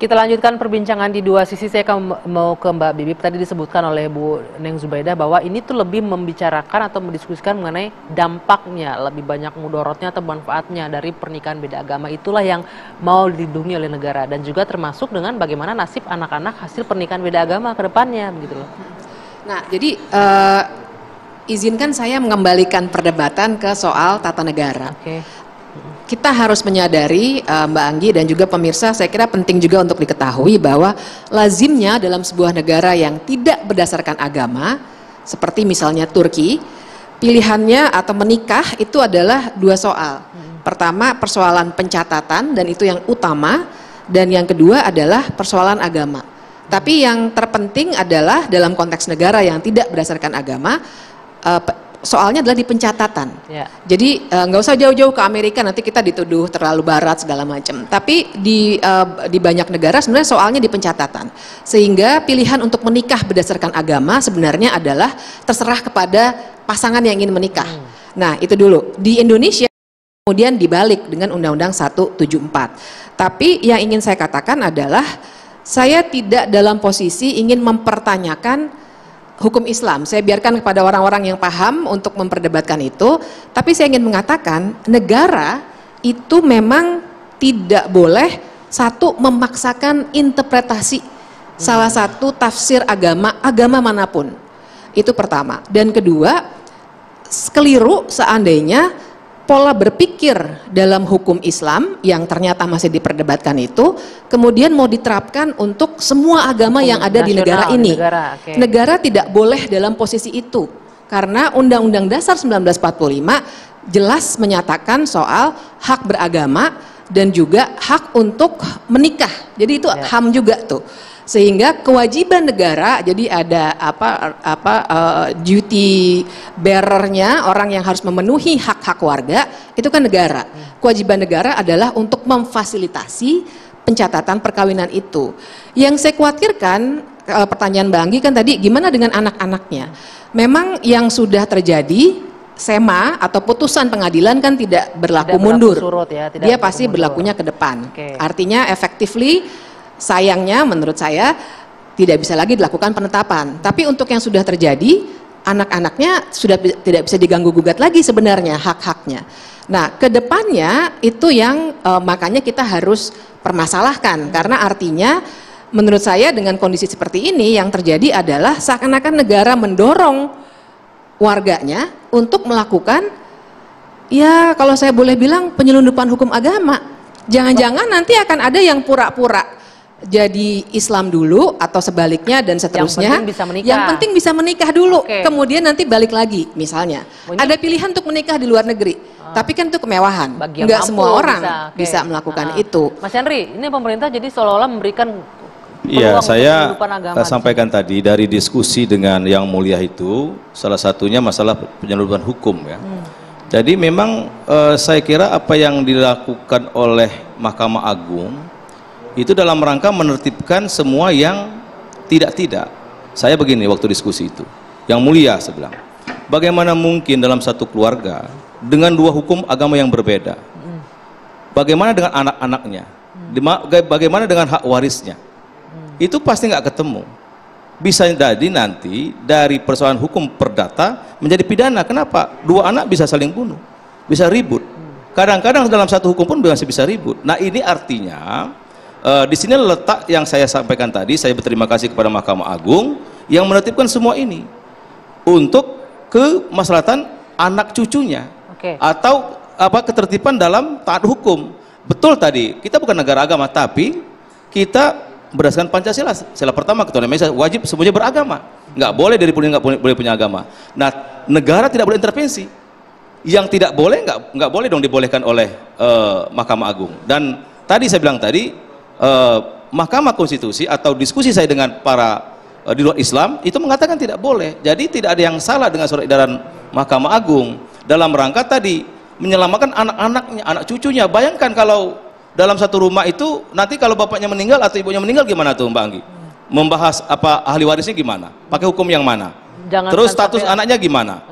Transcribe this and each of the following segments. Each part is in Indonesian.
Kita lanjutkan perbincangan di dua sisi. Saya mau ke Mbak Bibip. Tadi disebutkan oleh Bu Neng Zubaidah bahwa ini tuh lebih membicarakan atau mendiskusikan mengenai dampaknya, lebih banyak mudorotnya atau manfaatnya dari pernikahan beda agama. Itulah yang mau dilindungi oleh negara, dan juga termasuk dengan bagaimana nasib anak-anak hasil pernikahan beda agama ke depannya, begitu loh. Nah, jadi izinkan saya mengembalikan perdebatan ke soal tata negara. Kita harus menyadari, Mbak Anggi dan juga pemirsa, saya kira penting juga untuk diketahui bahwa lazimnya dalam sebuah negara yang tidak berdasarkan agama, seperti misalnya Turki, pilihannya atau menikah itu adalah dua soal. Pertama, persoalan pencatatan, dan itu yang utama, dan yang kedua adalah persoalan agama. Tapi yang terpenting adalah dalam konteks negara yang tidak berdasarkan agama, soalnya adalah di pencatatan. Jadi nggak usah jauh-jauh ke Amerika, nanti kita dituduh terlalu barat segala macam. Tapi di banyak negara sebenarnya soalnya di pencatatan. Sehingga pilihan untuk menikah berdasarkan agama sebenarnya adalah terserah kepada pasangan yang ingin menikah. Nah, itu dulu. Di Indonesia kemudian dibalik dengan Undang-Undang 174. Tapi yang ingin saya katakan adalah saya tidak dalam posisi ingin mempertanyakan hukum Islam. Saya biarkan kepada orang-orang yang paham untuk memperdebatkan itu, tapi saya ingin mengatakan negara itu memang tidak boleh satu memaksakan interpretasi salah satu tafsir agama manapun. Itu pertama. Dan kedua, keliru seandainya pola berpikir dalam hukum Islam yang ternyata masih diperdebatkan itu kemudian mau diterapkan untuk semua agama yang ada di negara ini. Negara tidak boleh dalam posisi itu, karena Undang-Undang Dasar 1945 jelas menyatakan soal hak beragama dan juga hak untuk menikah. Jadi itu HAM juga tuh. Sehingga kewajiban negara, jadi ada duty bearernya, orang yang harus memenuhi hak-hak warga, itu kan negara. Kewajiban negara adalah untuk memfasilitasi pencatatan perkawinan itu. Yang saya khawatirkan, pertanyaan Mbak Anggi kan tadi, gimana dengan anak-anaknya? Memang yang sudah terjadi, SEMA atau putusan pengadilan kan tidak berlaku mundur. Dia pasti berlakunya ke depan. Artinya effectively, sayangnya menurut saya tidak bisa lagi dilakukan penetapan. Tapi untuk yang sudah terjadi, anak-anaknya sudah tidak bisa diganggu gugat lagi sebenarnya hak-haknya. Nah, kedepannya itu yang makanya kita harus permasalahkan, karena artinya menurut saya dengan kondisi seperti ini yang terjadi adalah seakan-akan negara mendorong warganya untuk melakukan, ya kalau saya boleh bilang, penyelundupan hukum agama. Jangan-jangan nanti akan ada yang pura-pura jadi Islam dulu atau sebaliknya dan seterusnya. Yang penting bisa menikah dulu, kemudian nanti balik lagi misalnya. Ada pilihan untuk menikah di luar negeri, tapi kan itu kemewahan. Enggak semua orang bisa melakukan itu. Mas Henry, ini pemerintah jadi seolah-olah memberikan Iya, saya sampaikan tadi dari diskusi dengan Yang Mulia itu, salah satunya masalah penyelundupan hukum ya. Jadi memang saya kira apa yang dilakukan oleh Mahkamah Agung itu dalam rangka menertibkan semua yang tidak. Saya begini waktu diskusi itu, Yang Mulia saya bilang, bagaimana mungkin dalam satu keluarga dengan dua hukum agama yang berbeda? Bagaimana dengan anak-anaknya? Bagaimana dengan hak warisnya? Itu pasti nggak ketemu. Bisa jadi nanti dari persoalan hukum perdata menjadi pidana. Kenapa? Dua anak bisa saling bunuh, bisa ribut. Kadang-kadang dalam satu hukum pun masih bisa ribut. Nah, ini artinya di sini letak yang saya sampaikan tadi. Saya berterima kasih kepada Mahkamah Agung yang menetapkan semua ini untuk kemaslahatan anak cucunya, atau ketertiban dalam taat hukum. Betul tadi, kita bukan negara agama, tapi kita berdasarkan Pancasila. Sila pertama, ketuhanan Maha Esa, wajib semuanya beragama. Nggak boleh dari nggak boleh punya agama. Nah, negara tidak boleh intervensi. Yang tidak boleh nggak boleh dong dibolehkan oleh Mahkamah Agung. Dan tadi saya bilang tadi, Mahkamah Konstitusi atau diskusi saya dengan para di luar Islam itu mengatakan tidak boleh. Jadi tidak ada yang salah dengan surat edaran Mahkamah Agung dalam rangka tadi menyelamatkan anak-anaknya, anak cucunya. Bayangkan kalau dalam satu rumah itu nanti kalau bapaknya meninggal atau ibunya meninggal, gimana tuh Mbak Anggi? Membahas ahli warisnya gimana? Pakai hukum yang mana? Terus status anaknya gimana?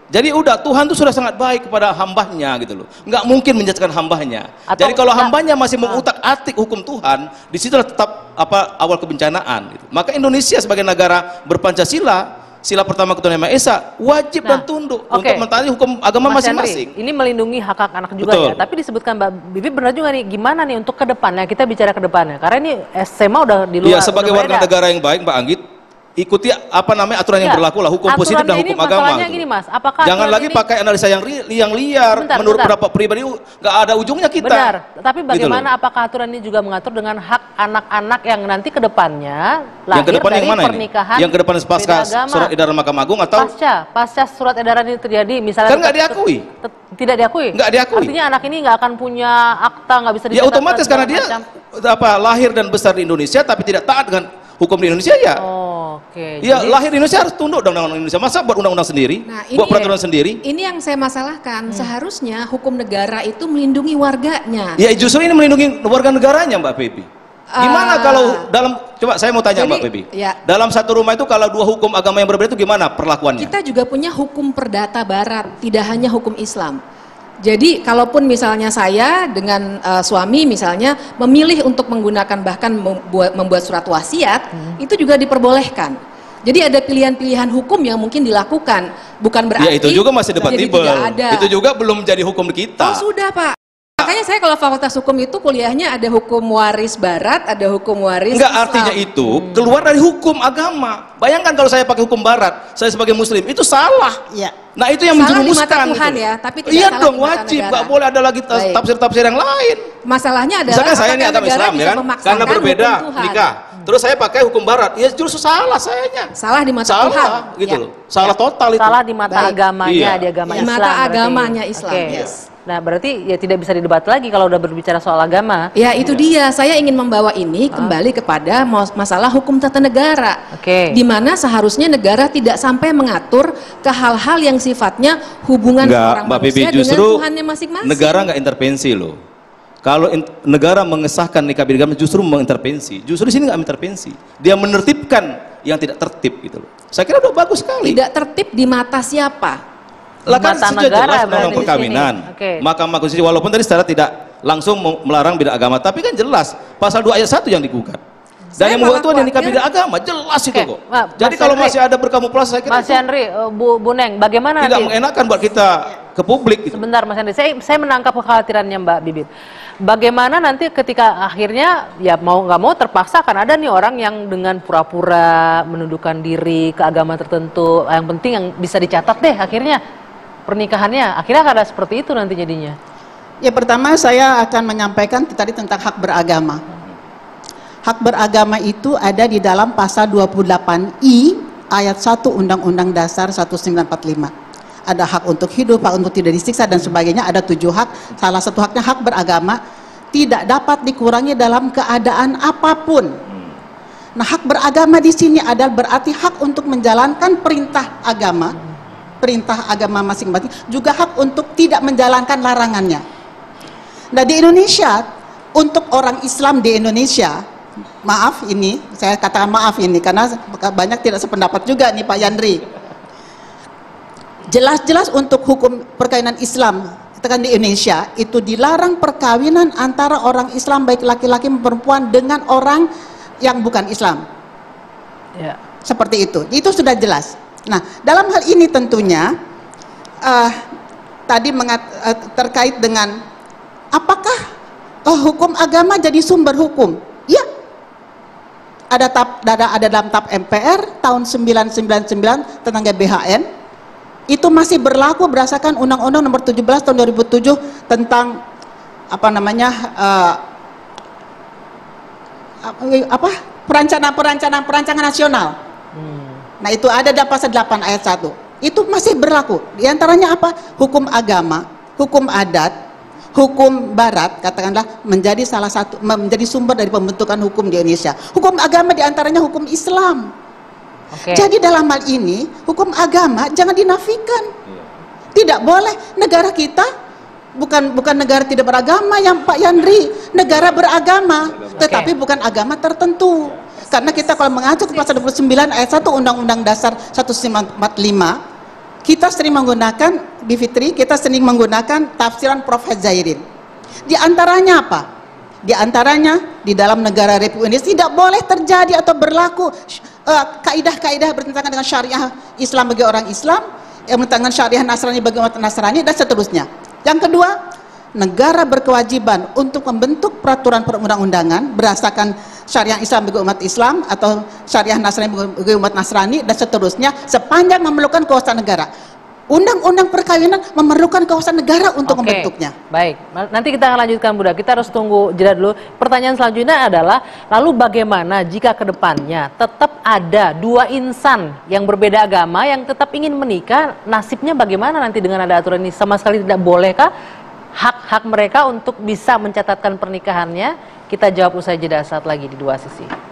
Jadi udah Tuhan tuh sudah sangat baik kepada hambanya gitu loh. Nggak mungkin menjatuhkan hambanya. Jadi kalau hambanya masih mengutak-atik hukum Tuhan, disitulah tetap awal kebencanaan. Gitu. Maka Indonesia sebagai negara berpancasila, sila pertama Ketuhanan Yang Maha Esa, wajib dan tunduk untuk mentaati hukum agama masing-masing. Ini melindungi hak anak juga ya. Tapi disebutkan Mbak Bibi benar juga nih, gimana nih untuk ke depannya, kita bicara ke depannya. Karena ini SMA udah di luar. Iya, sebagai warga negara yang baik Mbak Anggit, ikuti aturan yang berlaku lah, hukum positif dan hukum agama. Gini, Mas, apakah jangan lagi pakai analisa yang liar, menurut pendapat pribadi, nggak ada ujungnya kita. Benar, tapi bagaimana apakah aturan ini juga mengatur dengan hak anak-anak yang nanti ke depannya lahir dari pernikahan? Yang ke depan pasca surat edaran Mahkamah Agung atau pasca surat edaran ini terjadi, misalnya kan nggak diakui. Tidak diakui. Nggak diakui. Artinya anak ini nggak akan punya akta, nggak bisa dicatat. Ya otomatis karena dia lahir dan besar di Indonesia tapi tidak taat dengan hukum di Indonesia ya. Ya, lahir di Indonesia harus tunduk dengan undang-undang Indonesia. Masa buat undang-undang sendiri? Buat peraturan sendiri? Ini yang saya masalahkan. Seharusnya hukum negara itu melindungi warganya. Ya, justru ini melindungi warga negaranya, Mbak Pepi. Gimana kalau coba saya mau tanya Mbak Pepi. Dalam satu rumah itu kalau dua hukum agama yang berbeda itu gimana perlakuannya? Kita juga punya hukum perdata barat, tidak hanya hukum Islam. Jadi kalaupun misalnya saya dengan suami misalnya memilih untuk menggunakan bahkan membuat surat wasiat, itu juga diperbolehkan. Jadi ada pilihan-pilihan hukum yang mungkin dilakukan, bukan berarti ya itu juga masih debatable. Itu juga belum jadi hukum kita. Oh sudah Pak. Makanya saya kalau fakultas hukum itu kuliahnya ada hukum waris barat, ada hukum waris Islam. Artinya itu keluar dari hukum agama. Bayangkan kalau saya pakai hukum barat, saya sebagai muslim, itu salah. Iya. Nah itu yang menjerumuskan. Tuhan ya, tapi tidak iya dong, wajib, nggak boleh ada lagi tafsir-tafsir yang lain. Masalahnya adalah misalkan saya ini agama Islam ya kan, karena berbeda nikah. Terus saya pakai hukum barat, ya justru salah sayanya. Salah di mata Tuhan. Gitu loh. Salah total itu. Salah di mata agamanya, di agama Islam. Di mata agamanya Islam. Nah berarti ya tidak bisa didebat lagi kalau udah berbicara soal agama. Ya itu dia, saya ingin membawa ini kembali kepada masalah hukum tata negara. Di mana seharusnya negara tidak sampai mengatur ke hal-hal yang sifatnya hubungan orang manusia dengan Tuhannya masing-masing. Negara nggak intervensi loh. Kalau negara mengesahkan nikah bidagama justru mengintervensi. Justru di sini nggak intervensi. Dia menertibkan yang tidak tertib gitu loh. Saya kira udah bagus sekali. Tidak tertib di mata siapa? Kan sudah jelas undang perkawinan. Mahkamah Konstitusi walaupun tadi secara tidak langsung melarang beda agama, tapi kan jelas pasal 2 ayat 1 yang digugat. Dan yang menggugat itu ada nikah beda agama, jelas itu kok. Jadi kalau masih ada berkamuflase saya kira Mas Yandri, Bu Neng, bagaimana tidak mengenakan buat kita ke publik gitu. Sebentar Mas Yandri, saya menangkap kekhawatirannya Mbak Bibip. Bagaimana nanti ketika akhirnya ya mau nggak mau terpaksa kan ada nih orang yang dengan pura-pura menundukkan diri ke agama tertentu, yang penting yang bisa dicatat deh akhirnya pernikahannya, akhirnya ada seperti itu nanti jadinya. Ya pertama saya akan menyampaikan tadi tentang hak beragama. Hak beragama itu ada di dalam pasal 28I ayat 1 Undang-Undang Dasar 1945. Ada hak untuk hidup, hak untuk tidak disiksa dan sebagainya, ada 7 hak. Salah satu haknya hak beragama tidak dapat dikurangi dalam keadaan apapun. Nah, hak beragama di sini adalah berarti hak untuk menjalankan perintah agama masing-masing, juga hak untuk tidak menjalankan larangannya. Nah di Indonesia, untuk orang Islam di Indonesia, maaf ini, saya katakan maaf ini karena banyak tidak sependapat juga nih Pak Yandri. Jelas-jelas untuk hukum perkawinan Islam katakan di Indonesia itu dilarang perkawinan antara orang Islam baik laki-laki maupun perempuan dengan orang yang bukan Islam. Ya. Seperti itu sudah jelas. Nah, dalam hal ini tentunya tadi terkait dengan apakah hukum agama jadi sumber hukum? Ya, ada dalam TAP MPR tahun 1999 tentang GBHN itu masih berlaku berdasarkan Undang-Undang Nomor 17 tahun 2007 tentang perancangan nasional. Nah itu ada dalam pasal 8 ayat 1 itu masih berlaku. Di antaranya apa? Hukum agama, hukum adat, hukum barat katakanlah menjadi sumber dari pembentukan hukum di Indonesia. Hukum agama diantaranya hukum Islam. Jadi dalam hal ini hukum agama jangan dinafikan. Tidak boleh. Negara kita bukan negara tidak beragama yang Pak Yandri, negara beragama tetapi bukan agama tertentu. Karena kita kalau mengacu ke pasal 29 ayat 1 Undang-Undang Dasar 1945, kita sering menggunakan, Bivitri, kita sering menggunakan tafsiran Prof. Zairin. Di antaranya apa? Di antaranya di dalam negara Republik Indonesia tidak boleh terjadi atau berlaku kaidah-kaidah bertentangan dengan syariah Islam bagi orang Islam, yang bertentangan syariah Nasrani bagi umat Nasrani, dan seterusnya. Yang kedua, negara berkewajiban untuk membentuk peraturan perundang-undangan berdasarkan syariah Islam bagi umat Islam atau syariah Nasrani bagi umat Nasrani, dan seterusnya, sepanjang memerlukan kekuasaan negara. Undang-undang perkawinan memerlukan kekuasaan negara untuk membentuknya. Baik, nanti kita akan lanjutkan, Bunda. Kita harus tunggu jeda dulu. Pertanyaan selanjutnya adalah, lalu bagaimana jika ke depannya tetap ada dua insan yang berbeda agama yang tetap ingin menikah, nasibnya bagaimana nanti dengan ada aturan ini? Sama sekali tidak bolehkah hak-hak mereka untuk bisa mencatatkan pernikahannya? Kita jawab usai jeda saat lagi di Dua Sisi.